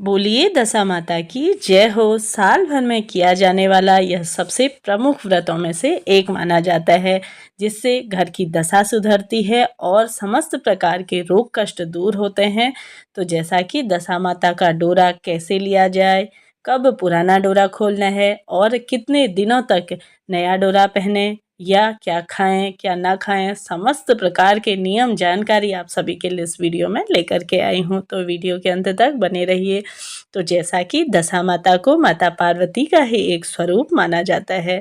बोलिए दशा माता की जय हो। साल भर में किया जाने वाला यह सबसे प्रमुख व्रतों में से एक माना जाता है, जिससे घर की दशा सुधरती है और समस्त प्रकार के रोग कष्ट दूर होते हैं। तो जैसा कि दशा माता का डोरा कैसे लिया जाए, कब पुराना डोरा खोलना है और कितने दिनों तक नया डोरा पहने, या क्या खाएं क्या ना खाएं, समस्त प्रकार के नियम जानकारी आप सभी के लिए इस वीडियो में लेकर के आई हूं। तो वीडियो के अंत तक बने रहिए। तो जैसा कि दशा माता को माता पार्वती का ही एक स्वरूप माना जाता है,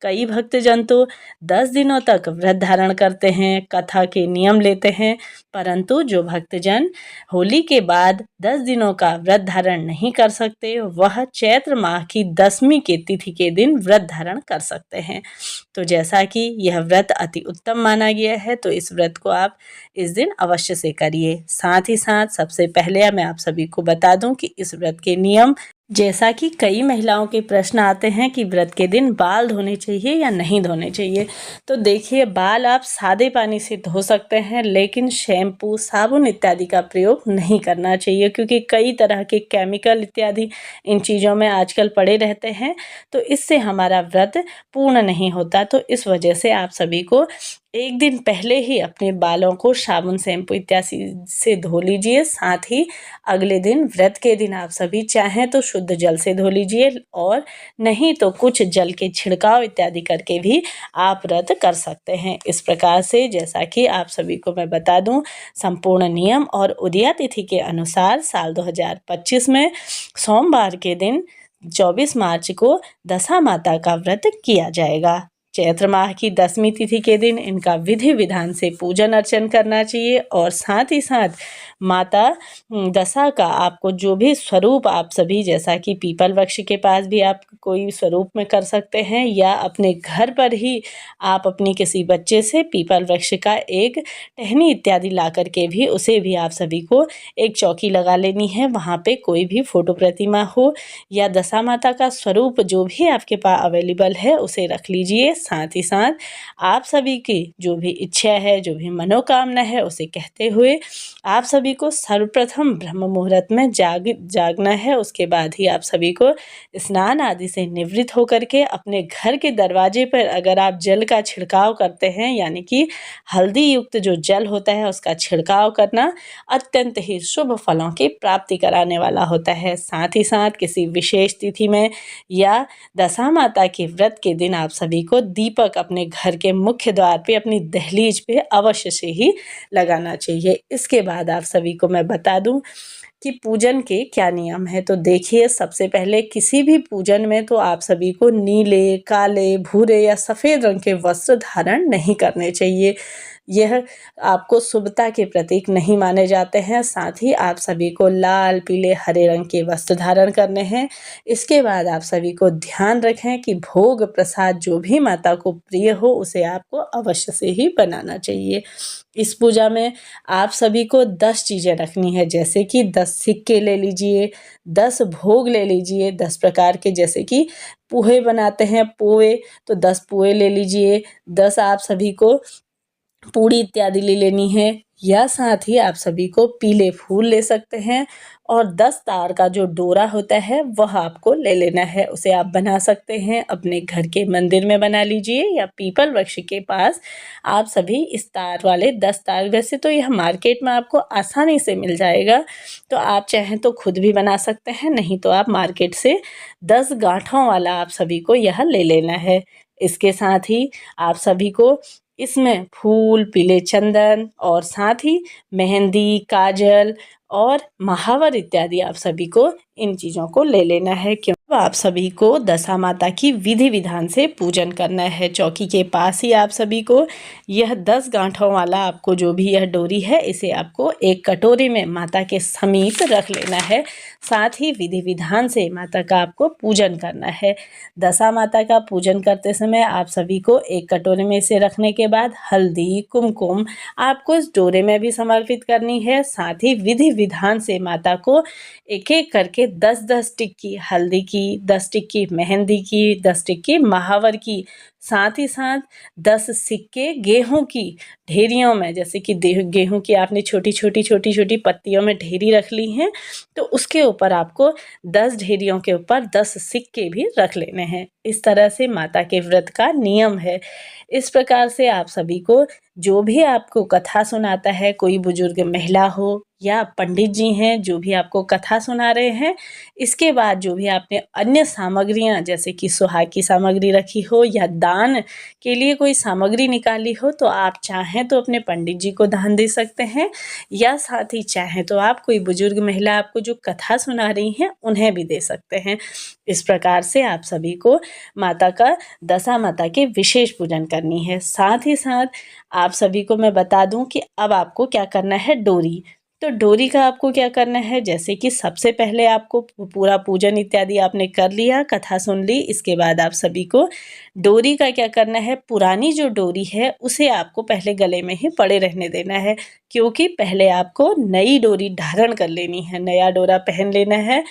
कई भक्तजन तो 10 दिनों तक व्रत धारण करते हैं, कथा के नियम लेते हैं, परंतु जो भक्तजन होली के बाद 10 दिनों का व्रत धारण नहीं कर सकते, वह चैत्र माह की 10वीं के तिथि के दिन व्रत धारण कर सकते हैं। तो जैसा कि यह व्रत अति उत्तम माना गया है, तो इस व्रत को आप इस दिन अवश्य से करिए। साथ ही साथ सबसे पहले मैं आप सभी को बता दूं कि इस व्रत के नियम, जैसा कि कई महिलाओं के प्रश्न आते हैं कि व्रत के दिन बाल धोने चाहिए या नहीं धोने चाहिए। तो देखिए, बाल आप सादे पानी से धो सकते हैं, लेकिन शैम्पू साबुन इत्यादि का प्रयोग नहीं करना चाहिए, क्योंकि कई तरह के केमिकल इत्यादि इन चीज़ों में आजकल पड़े रहते हैं। तो इससे हमारा व्रत पूर्ण नहीं होता। तो इस वजह से आप सभी को एक दिन पहले ही अपने बालों को साबुन शैम्पू इत्यादि से धो लीजिए। साथ ही अगले दिन व्रत के दिन आप सभी चाहें तो शुद्ध जल से धो लीजिए, और नहीं तो कुछ जल के छिड़काव इत्यादि करके भी आप व्रत कर सकते हैं। इस प्रकार से, जैसा कि आप सभी को मैं बता दूं, संपूर्ण नियम और उदया तिथि के अनुसार साल 2025 में सोमवार के दिन 24 मार्च को दशा माता का व्रत किया जाएगा। चैत्र माह की 10वीं तिथि के दिन इनका विधि विधान से पूजन अर्चन करना चाहिए, और साथ ही साथ माता दशा का आपको जो भी स्वरूप, आप सभी जैसा कि पीपल वृक्ष के पास भी आप कोई स्वरूप में कर सकते हैं, या अपने घर पर ही आप अपनी किसी बच्चे से पीपल वृक्ष का एक टहनी इत्यादि ला करके भी उसे भी आप सभी को एक चौकी लगा लेनी है। वहाँ पे कोई भी फोटो प्रतिमा हो या दशा माता का स्वरूप जो भी आपके पास अवेलेबल है उसे रख लीजिए। साथ ही साथ आप सभी की जो भी इच्छा है, जो भी मनोकामना है, उसे कहते हुए आप सभी को सर्वप्रथम ब्रह्म मुहूर्त में जागना है। उसके बाद ही आप सभी को स्नान आदि से निवृत्त होकर के अपने घर के दरवाजे पर अगर आप जल का छिड़काव करते हैं, यानी कि हल्दी युक्त जो जल होता है उसका छिड़काव करना अत्यंत ही शुभ फलों की प्राप्ति कराने वाला होता है। साथ ही साथ किसी विशेष तिथि में या दशा माता के व्रत के दिन आप सभी को दीपक अपने घर के मुख्य द्वार पे, अपनी दहलीज पे अवश्य से ही लगाना चाहिए। इसके बाद आप सभी को मैं बता दूं कि पूजन के क्या नियम है। तो देखिए, सबसे पहले किसी भी पूजन में तो आप सभी को नीले, काले, भूरे या सफ़ेद रंग के वस्त्र धारण नहीं करने चाहिए। यह आपको शुभता के प्रतीक नहीं माने जाते हैं। साथ ही आप सभी को लाल, पीले, हरे रंग के वस्त्र धारण करने हैं। इसके बाद आप सभी को ध्यान रखें कि भोग प्रसाद जो भी माता को प्रिय हो उसे आपको अवश्य से ही बनाना चाहिए। इस पूजा में आप सभी को 10 चीज़ें रखनी है, जैसे कि 10 सिक्के ले लीजिए, 10 भोग ले लीजिए, 10 प्रकार के, जैसे कि पोहे बनाते हैं पोहे, तो 10 पोहे ले लीजिए, 10 आप सभी को पूड़ी इत्यादि ले लेनी है, या साथ ही आप सभी को पीले फूल ले सकते हैं, और 10 तार का जो डोरा होता है वह आपको ले लेना है। उसे आप बना सकते हैं, अपने घर के मंदिर में बना लीजिए या पीपल वृक्ष के पास आप सभी इस तार वाले 10 तार, वैसे तो यह मार्केट में आपको आसानी से मिल जाएगा, तो आप चाहें तो खुद भी बना सकते हैं, नहीं तो आप मार्केट से 10 गांठों वाला आप सभी को यह ले लेना है। इसके साथ ही आप सभी को इसमें फूल, पीले चंदन और साथ ही मेहंदी, काजल और महावर इत्यादि आप सभी को इन चीज़ों को ले लेना है, क्योंकि आप सभी को दशा माता की विधि विधान से पूजन करना है। चौकी के पास ही आप सभी को यह 10 गांठों वाला आपको जो भी यह डोरी है, इसे आपको एक कटोरे में माता के समीप रख लेना है। साथ ही विधि विधान से माता का आपको पूजन करना है। दशा माता का पूजन करते समय आप सभी को एक कटोरे में इसे रखने के बाद हल्दी, कुमकुम आपको इस डोरे में भी समर्पित करनी है। साथ ही विधि विधान से माता को एक एक करके 10-10 टिक्की हल्दी की, 10 टिक्की मेहंदी की, 10 टिक्की महावर की, साथ ही साथ 10 सिक्के गेहूं की ढेरियों में, जैसे कि गेहूं की आपने छोटी छोटी पत्तियों में ढेरी रख ली हैं, तो उसके ऊपर आपको 10 ढेरियों के ऊपर 10 सिक्के भी रख लेने हैं। इस तरह से माता के व्रत का नियम है। इस प्रकार से आप सभी को जो भी आपको कथा सुनाता है, कोई बुजुर्ग महिला हो या पंडित जी हैं जो भी आपको कथा सुना रहे हैं, इसके बाद जो भी आपने अन्य सामग्रियां जैसे कि सुहाग की सामग्री रखी हो या दान के लिए कोई सामग्री निकाली हो, तो आप चाहें तो अपने पंडित जी को दान दे सकते हैं, या साथ ही चाहें तो आप कोई बुजुर्ग महिला आपको जो कथा सुना रही हैं उन्हें भी दे सकते हैं। इस प्रकार से आप सभी को माता का दशा माता के विशेष पूजन करनी है। साथ ही साथ आप सभी को मैं बता दूं कि अब आपको क्या करना है, डोरी। तो डोरी का आपको क्या करना है, जैसे कि सबसे पहले आपको पूरा पूजन इत्यादि आपने कर लिया, कथा सुन ली, इसके बाद आप सभी को डोरी का क्या करना है, पुरानी जो डोरी है उसे आपको पहले गले में ही पड़े रहने देना है, क्योंकि पहले आपको नई डोरी धारण कर लेनी है, नया डोरा पहन लेना है।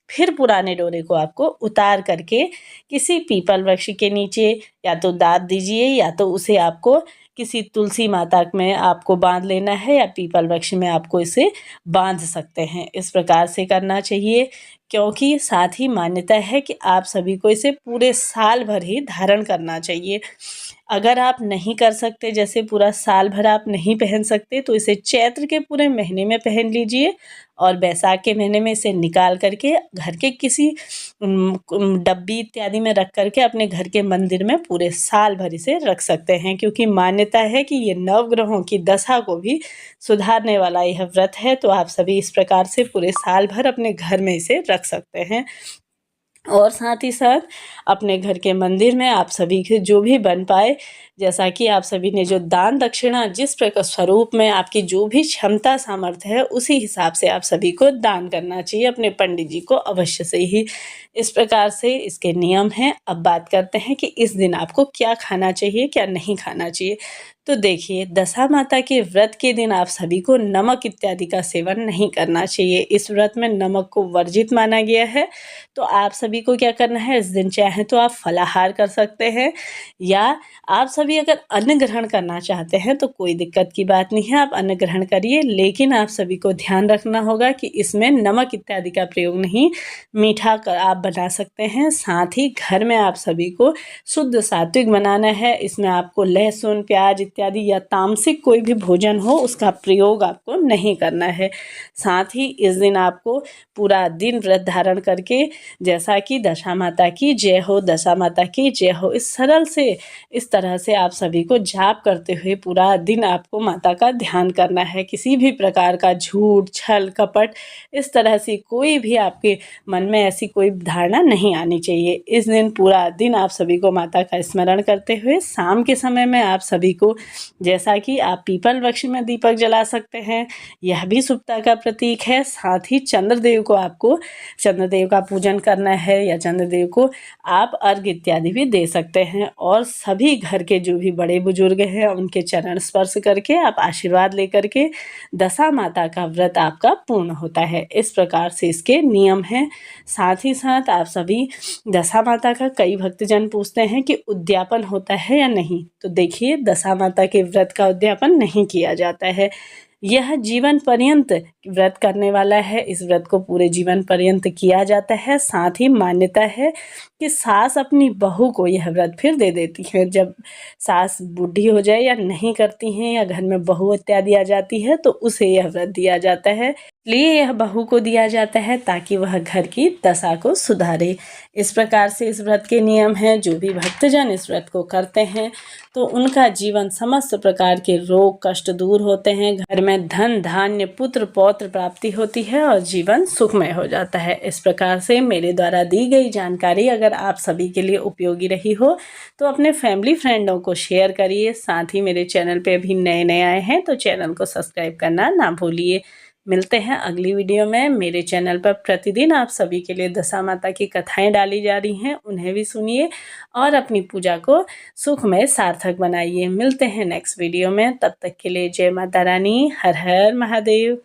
फिर पुराने डोरे को आपको उतार करके किसी पीपल वृक्ष के नीचे या तो दाद दीजिए, या तो उसे आपको किसी तुलसी माता में आपको बांध लेना है, या पीपल वृक्ष में आपको इसे बांध सकते हैं। इस प्रकार से करना चाहिए, क्योंकि साथ ही मान्यता है कि आप सभी को इसे पूरे साल भर ही धारण करना चाहिए। अगर आप नहीं कर सकते, जैसे पूरा साल भर आप नहीं पहन सकते, तो इसे चैत्र के पूरे महीने में पहन लीजिए और बैसाख के महीने में इसे निकाल करके घर के किसी डब्बी इत्यादि में रख करके अपने घर के मंदिर में पूरे साल भर इसे रख सकते हैं, क्योंकि मान्यता है कि ये नवग्रहों की दशा को भी सुधारने वाला यह व्रत है। तो आप सभी इस प्रकार से पूरे साल भर अपने घर में इसे रख सकते हैं। और साथ ही साथ अपने घर के मंदिर में आप सभी के जो भी बन पाए, जैसा कि आप सभी ने जो दान दक्षिणा जिस प्रकार स्वरूप में आपकी जो भी क्षमता सामर्थ्य है, उसी हिसाब से आप सभी को दान करना चाहिए, अपने पंडित जी को अवश्य से ही। इस प्रकार से इसके नियम हैं। अब बात करते हैं कि इस दिन आपको क्या खाना चाहिए, क्या नहीं खाना चाहिए। तो देखिए, दशा माता के व्रत के दिन आप सभी को नमक इत्यादि का सेवन नहीं करना चाहिए। इस व्रत में नमक को वर्जित माना गया है। तो आप सभी को क्या करना है, इस दिन चाहे तो आप फलाहार कर सकते हैं, या आप सभी अगर अन्न ग्रहण करना चाहते हैं तो कोई दिक्कत की बात नहीं है, आप अन्न ग्रहण करिए। लेकिन आप सभी को ध्यान रखना होगा कि इसमें नमक इत्यादि का प्रयोग नहीं, मीठा आप बना सकते हैं। साथ ही घर में आप सभी को शुद्ध सात्विक बनाना है। इसमें आपको लहसुन, प्याज इत्यादि या तामसिक कोई भी भोजन हो उसका प्रयोग आपको नहीं करना है। साथ ही इस दिन आपको पूरा दिन व्रत धारण करके, जैसा कि दशा माता की जय हो, दशा माता की जय हो, इस सरल से इस तरह से आप सभी को जाप करते हुए पूरा दिन आपको माता का ध्यान करना है। किसी भी प्रकार का झूठ, छल, कपट, इस तरह से कोई भी आपके मन में ऐसी कोई धारणा नहीं आनी चाहिए। इस दिन पूरा दिन आप सभी को माता का स्मरण करते हुए शाम के समय में आप सभी को, जैसा कि आप पीपल वृक्ष में दीपक जला सकते हैं, यह भी शुभता का प्रतीक है। साथ ही चंद्रदेव को आपको चंद्रदेव का पूजन करना है, या चंद्रदेव को आप अर्घ इत्यादि भी दे सकते हैं। और सभी घर के जो भी बड़े बुजुर्ग हैं उनके चरण स्पर्श करके आप आशीर्वाद लेकर के दशा माता का व्रत आपका पूर्ण होता है। इस प्रकार से इसके नियम हैं। साथ ही साथ आप सभी, दशा माता का कई भक्तजन पूछते हैं कि उद्यापन होता है या नहीं। तो देखिए, दशा माता के व्रत का उद्यापन नहीं किया जाता है। यह जीवन पर्यंत व्रत करने वाला है। इस व्रत को पूरे जीवन पर्यंत किया जाता है। साथ ही मान्यता है कि सास अपनी बहू को यह व्रत फिर दे देती है। जब सास बूढ़ी हो जाए या नहीं करती हैं, या घर में बहू इत्यादि आ जाती है, तो उसे यह व्रत दिया जाता है। इसलिए यह बहू को दिया जाता है ताकि वह घर की दशा को सुधारे। इस प्रकार से इस व्रत के नियम हैं। जो भी भक्तजन इस व्रत को करते हैं तो उनका जीवन समस्त प्रकार के रोग कष्ट दूर होते हैं, घर में धन धान्य पुत्र पौत्र प्राप्ति होती है और जीवन सुखमय हो जाता है। इस प्रकार से मेरे द्वारा दी गई जानकारी अगर आप सभी के लिए उपयोगी रही हो तो अपने फैमिली फ्रेंडों को शेयर करिए। साथ ही मेरे चैनल पे अभी नए नए आए हैं तो चैनल को सब्सक्राइब करना ना भूलिए। मिलते हैं अगली वीडियो में। मेरे चैनल पर प्रतिदिन आप सभी के लिए दशा माता की कथाएं डाली जा रही हैं, उन्हें भी सुनिए और अपनी पूजा को सुखमय सार्थक बनाइए। मिलते हैं नेक्स्ट वीडियो में, तब तक के लिए जय माता रानी, हर हर महादेव।